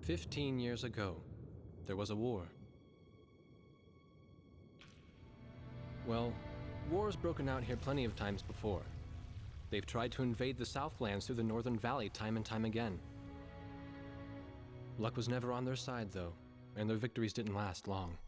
15 years ago, there was a war. Well, war's broken out here plenty of times before. They've tried to invade the Southlands through the Northern Valley time and time again. Luck was never on their side, though, and their victories didn't last long.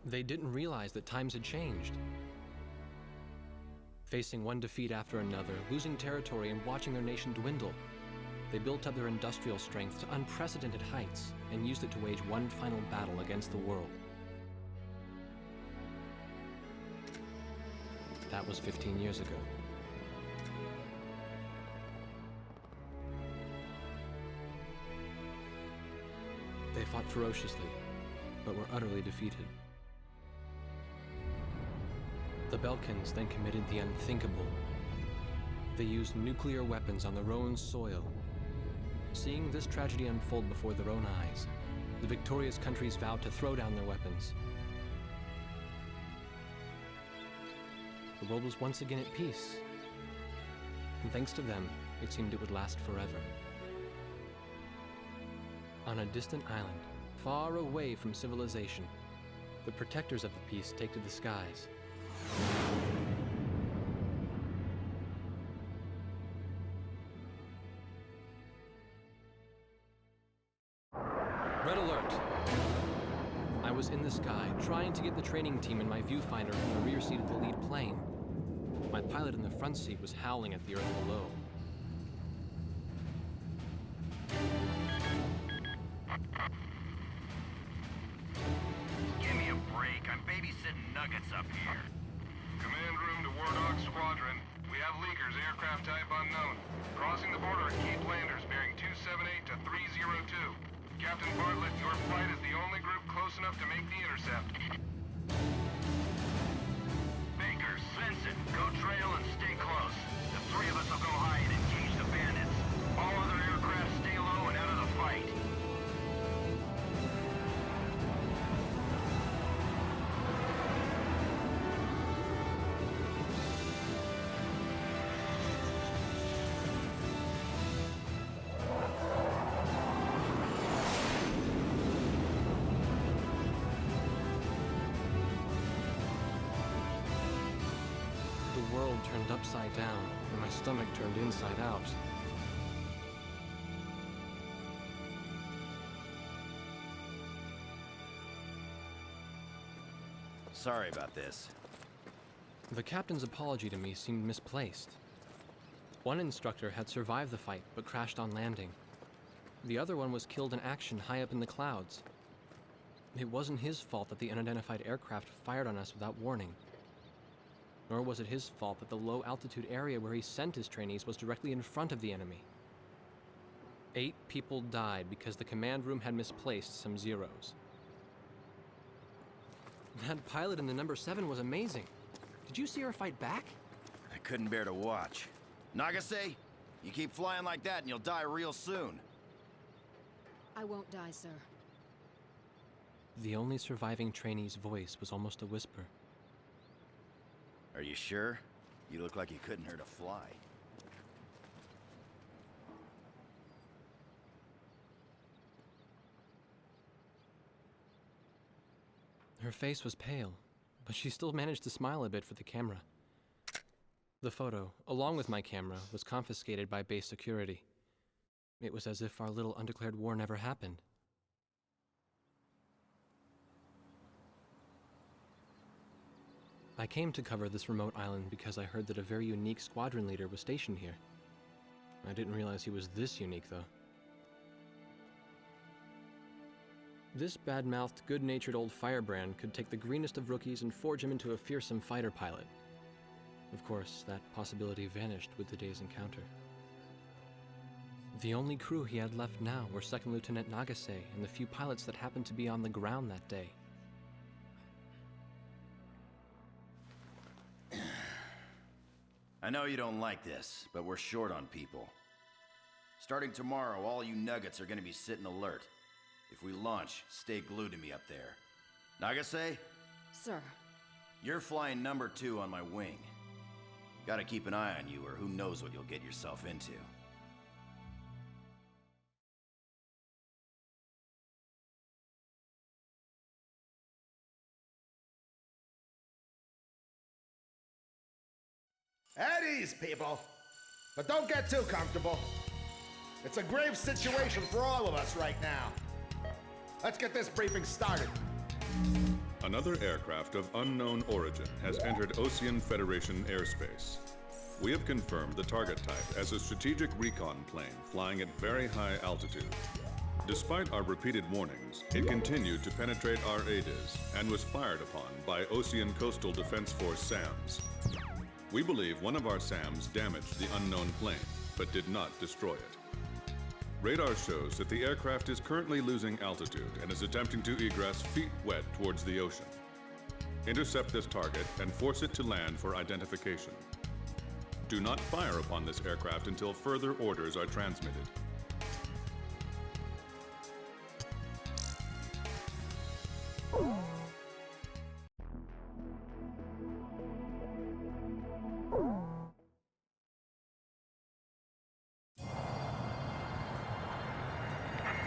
They didn't realize that times had changed. Facing one defeat after another, losing territory and watching their nation dwindle, they built up their industrial strength to unprecedented heights and used it to wage one final battle against the world. That was 15 years ago. They fought ferociously, but were utterly defeated. The Belkans then committed the unthinkable. They used nuclear weapons on their own soil. Seeing this tragedy unfold before their own eyes, the victorious countries vowed to throw down their weapons. The world was once again at peace, and thanks to them, it seemed it would last forever. On a distant island, far away from civilization, the protectors of the peace take to the skies. Red alert! I was in the sky, trying to get the training team in my viewfinder from the rear seat of the lead plane. My pilot in the front seat was howling at the earth below. Give me a break. I'm babysitting Nuggets up here. Command room to War Dog Squadron. We have leakers, aircraft type unknown. Crossing the border at Cape Landers, bearing 278 to 302. Captain Bartlett, your flight is the only group close enough to make the intercept. Baker, Svensson, go trail and stay close. The three of us will go high and engage the bandits. All other aircraft stay low and out of the fight. The world turned upside down, and my stomach turned inside out. Sorry about this. The captain's apology to me seemed misplaced. One instructor had survived the fight, but crashed on landing. The other one was killed in action high up in the clouds. It wasn't his fault that the unidentified aircraft fired on us without warning. Nor was it his fault that the low-altitude area where he sent his trainees was directly in front of the enemy. 8 people died because the command room had misplaced some zeros. That pilot in the number 7 was amazing. Did you see her fight back? I couldn't bear to watch. Nagase, you keep flying like that and you'll die real soon. I won't die, sir. The only surviving trainee's voice was almost a whisper. Are you sure? You look like you couldn't hurt a fly. Her face was pale, but she still managed to smile a bit for the camera. The photo, along with my camera, was confiscated by base security. It was as if our little undeclared war never happened. I came to cover this remote island because I heard that a very unique squadron leader was stationed here. I didn't realize he was this unique, though. This bad-mouthed, good-natured old firebrand could take the greenest of rookies and forge him into a fearsome fighter pilot. Of course, that possibility vanished with the day's encounter. The only crew he had left now were Second Lieutenant Nagase and the few pilots that happened to be on the ground that day. I know you don't like this, but we're short on people. Starting tomorrow, all you Nuggets are gonna be sitting alert. If we launch, stay glued to me up there. Nagase, Sir. you're flying number 2 on my wing. Gotta keep an eye on you, or who knows what you'll get yourself into. At ease, people. But don't get too comfortable. It's a grave situation for all of us right now. Let's get this briefing started. Another aircraft of unknown origin has entered Ocean Federation airspace. We have confirmed the target type as a strategic recon plane flying at very high altitude. Despite our repeated warnings, it continued to penetrate our ADIS and was fired upon by Ocean Coastal Defense Force SAMs. We believe one of our SAMs damaged the unknown plane, but did not destroy it. Radar shows that the aircraft is currently losing altitude and is attempting to egress feet wet towards the ocean. Intercept this target and force it to land for identification. Do not fire upon this aircraft until further orders are transmitted.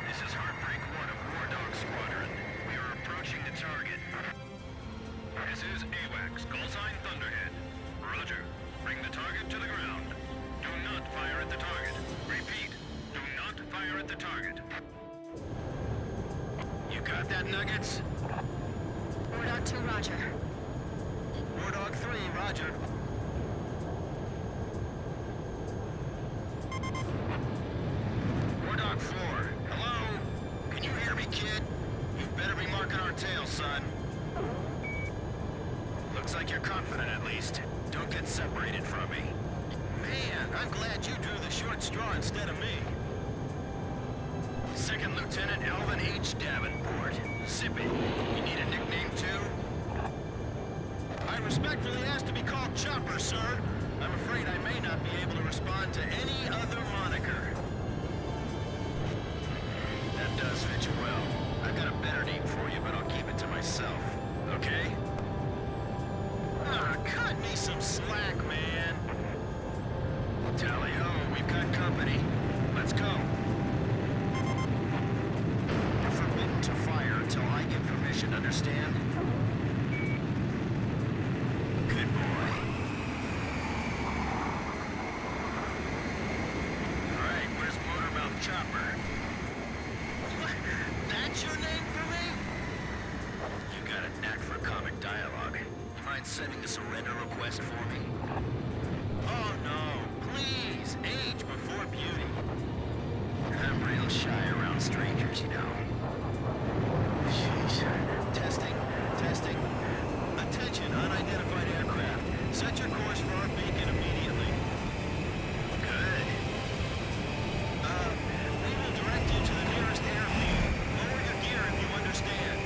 This is Heartbreak 1 of War Dog Squadron. We are approaching the target. This is AWACS, call sign Thunderhead. Roger. Bring the target to the ground. Do not fire at the target. Repeat, do not fire at the target. You got that, Nuggets? War Dog 2, roger. War Dog 3, roger. War Dog 4, hello? Can you hear me, kid? You better be marking our tail, son. Looks like you're confident, at least. Don't get separated from me. Man, I'm glad you drew the short straw instead of me. Second Lieutenant Alvin H. Davenport. Zippy. You need a nickname, too? I respectfully ask to be called Chopper, sir. I'm afraid I may not be able to respond to any other moniker. That does fit you well. I've got a better name for you, but I'll keep it to myself. Okay? Ah, cut me some slack, man. Tally-ho, we've got company. Let's go. You're forbidden to fire until I give permission, understand? Good boy. All right, where's Motormouth Chopper? What? That's your name for me? You got a knack for comic dialogue. You mind sending a surrender request for me? Oh no, please, age before beauty. I'm real shy around strangers, you know. Sheesh. Testing, testing. Attention, unidentified aircraft. Set your course for our beacon immediately. Good. We will direct you to the nearest airfield. Lower your gear if you understand.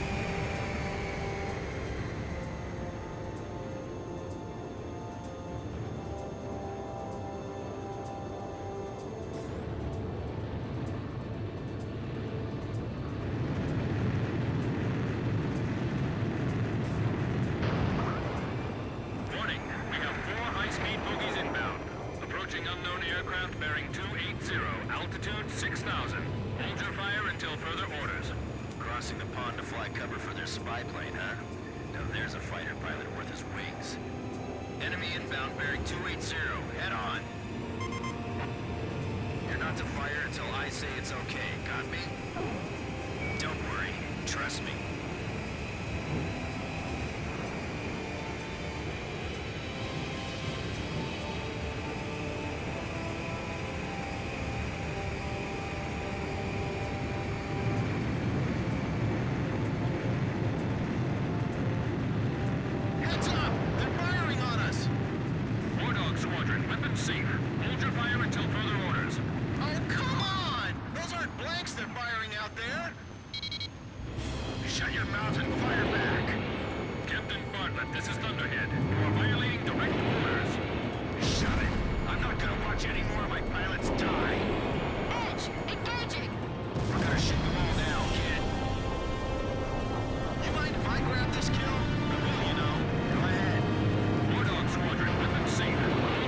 Warning, we have 4 high-speed bogies inbound. Approaching unknown aircraft bearing 280, altitude 6,000. Hold your fire until further orders. Crossing the pond to fly cover for their spy plane, huh? Now there's a fighter pilot worth his wings. Enemy inbound bearing 280, head on. You're not to fire until I say it's okay, got me? Don't worry, trust me. Heads up! They're firing on us! War Dog Squadron, weapons safe. Hold your fire until further orders. Oh, come on! Those aren't blanks they're firing out there! Shut your mouth and fire back! Captain Bartlett, this is Thunderhead. You are violating direct orders. Shut it! I'm not gonna watch any more of my pilots die. Edge! Engaging! We're gonna shoot them all down, kid. You mind if I grab this kill? I will, you know. Go ahead. War Dog Squadron, weapons safe. Hold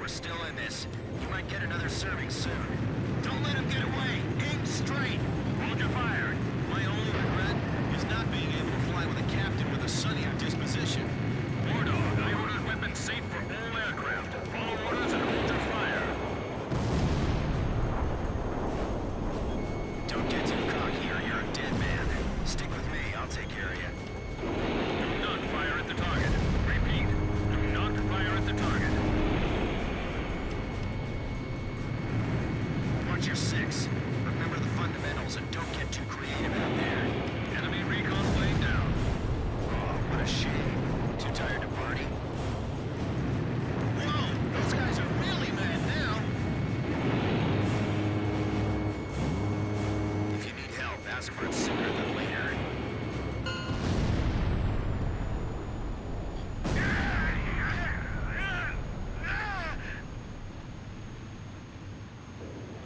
we're still in this. You might get another serving soon. Don't let him get away! Aim straight! Hold your fire! My only regret is not being able to fly with a captain with a sunnier disposition. War Dog, I ordered weapons safe for all aircraft. Follow orders and hold your fire. Don't get too cocky or you're a dead man. Stick with me, I'll take care of you. Do not fire at the target. Repeat, do not fire at the target. Watch your six. Remember the fundamentals and don't get too creative out there. Enemy recon plane down. Oh, what a shame. Too tired to party? Whoa! Those guys are really mad now! If you need help, ask for it sooner than later.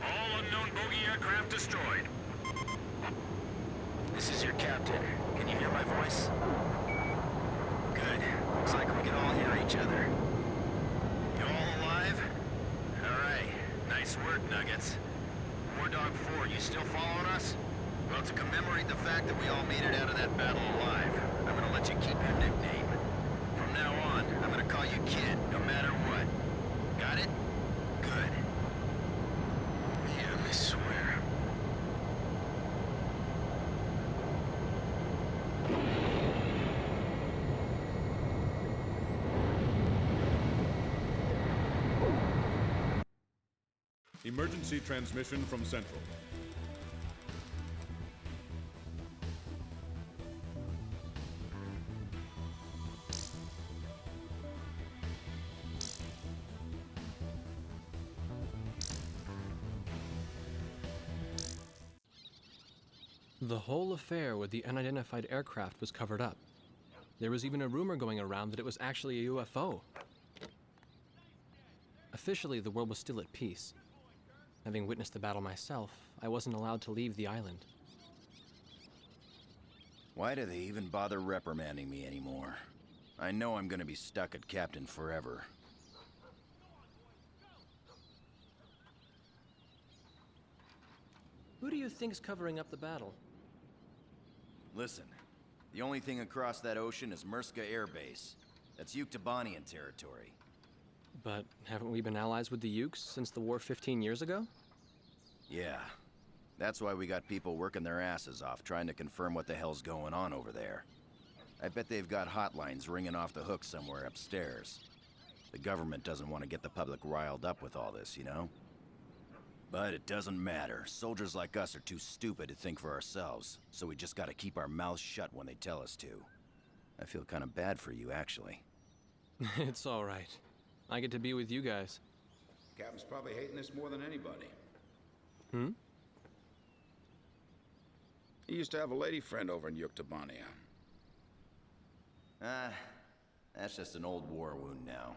All unknown bogey aircraft destroyed. This is your captain. Can you hear my voice? Good. Looks like we can all hear each other. You all alive? Alright. Nice work, Nuggets. War Dog 4, you still following us? Well, to commemorate the fact that we all made it out of that battle alive, I'm gonna let you keep your nickname. From now on, I'm gonna call you Kid, no matter what. Got it? Good. Yeah, I swear. Emergency transmission from Central. The whole affair with the unidentified aircraft was covered up. There was even a rumor going around that it was actually a UFO. Officially, the world was still at peace. Having witnessed the battle myself, I wasn't allowed to leave the island. Why do they even bother reprimanding me anymore? I know I'm gonna be stuck at Captain forever. Who do you think's covering up the battle? Listen, the only thing across that ocean is Murska Air Base. That's Yuktobanian territory. But haven't we been allies with the Ukes since the war 15 years ago? Yeah. That's why we got people working their asses off trying to confirm what the hell's going on over there. I bet they've got hotlines ringing off the hook somewhere upstairs. The government doesn't want to get the public riled up with all this, you know? But it doesn't matter. Soldiers like us are too stupid to think for ourselves, so we just gotta keep our mouths shut when they tell us to. I feel kind of bad for you, actually. It's all right. I get to be with you guys. Captain's probably hating this more than anybody. Hmm? He used to have a lady friend over in Yuktobania. That's just an old war wound now.